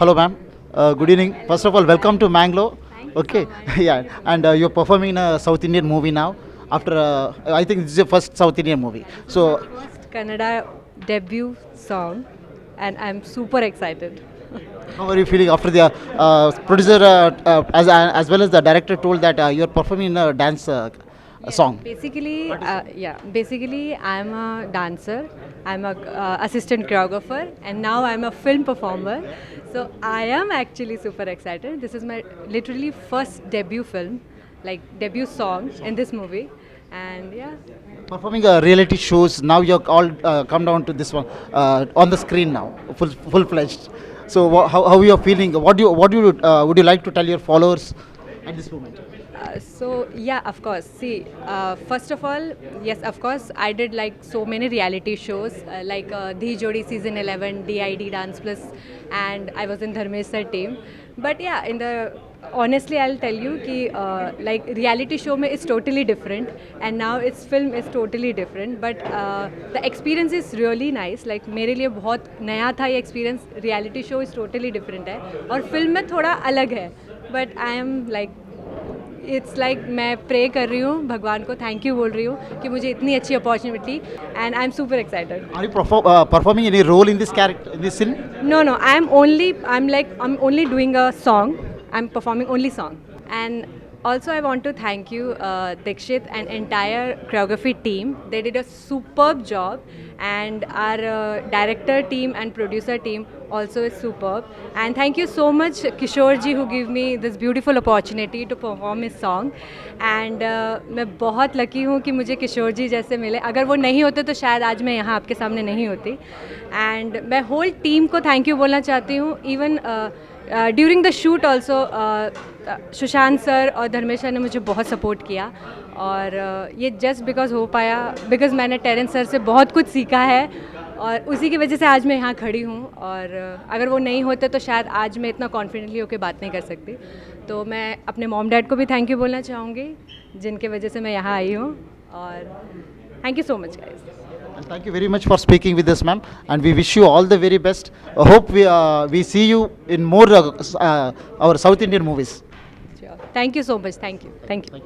Hello, ma'am. Good evening. First of all, welcome to Mangalore. Thank you Okay, so much. yeah, and you're performing in a South Indian movie now. After I think this is your first South Indian movie. This is my So, first Kannada debut song, and I'm super excited. how are you feeling after the producer as well as the director told that you're performing in a dance song? Basically, I'm a dancer. I'm a assistant choreographer, and now I'm a film performer. So I am actually super excited. This is my literally first debut film, like debut song in this movie, and yeah. Performing reality shows now you're all come down to this one on the screen now, full fledged. So how you are feeling? What would you like to tell your followers at this moment? Of course. See, first of all, yes, of course, I did like so many reality shows, like Dhi Jodi season 11, DID Dance Plus, and I was in Dharmesh sir team. But yeah, in the honestly, I'll tell you कि like reality show में is totally different, and now its film is totally different. But the experience is really nice. Like मेरे लिए बहुत नया था ये experience. Reality show is totally different है, और film में थोड़ा अलग है. But I am like it's like मैं प्रे कर रही हूँ भगवान को थैंक यू बोल रही हूँ कि मुझे इतनी अच्छी opportunity and I am super excited Are you performing any role in this character in this film? No, I'm only doing a song. I'm performing only song. And also I want to thank you, Dikshit and entire choreography team. They did a superb job, and our director team and producer team also is superb. And thank you so much, Kishore ji, who gave me this beautiful opportunity to perform his song. And मैं बहुत lucky हूँ कि मुझे किशोर जी जैसे मिले. अगर वो नहीं होते तो शायद आज मैं यहाँ आपके सामने नहीं होती. एंड मैं होल टीम को थैंक यू बोलना चाहती हूँ. Even during the shoot also Sushant sir और धर्मेश सर ने मुझे बहुत सपोर्ट किया, और ये जस्ट बिकॉज हो पाया बिकॉज मैंने टेरेंस सर से बहुत कुछ सीखा है, और उसी की वजह से आज मैं यहाँ खड़ी हूँ. और अगर वो नहीं होते तो शायद आज मैं इतना कॉन्फिडेंटली होकर बात नहीं कर सकती. तो मैं अपने मॉम डैड को भी थैंक यू बोलना चाहूँगी जिनके वजह से मैं यहाँ आई हूँ. और thank you so much guys. And thank you very much for speaking with us, ma'am. And we wish you all the very best. Hope we see you in more our South Indian movies. Thank you so much. Thank you. Thank you.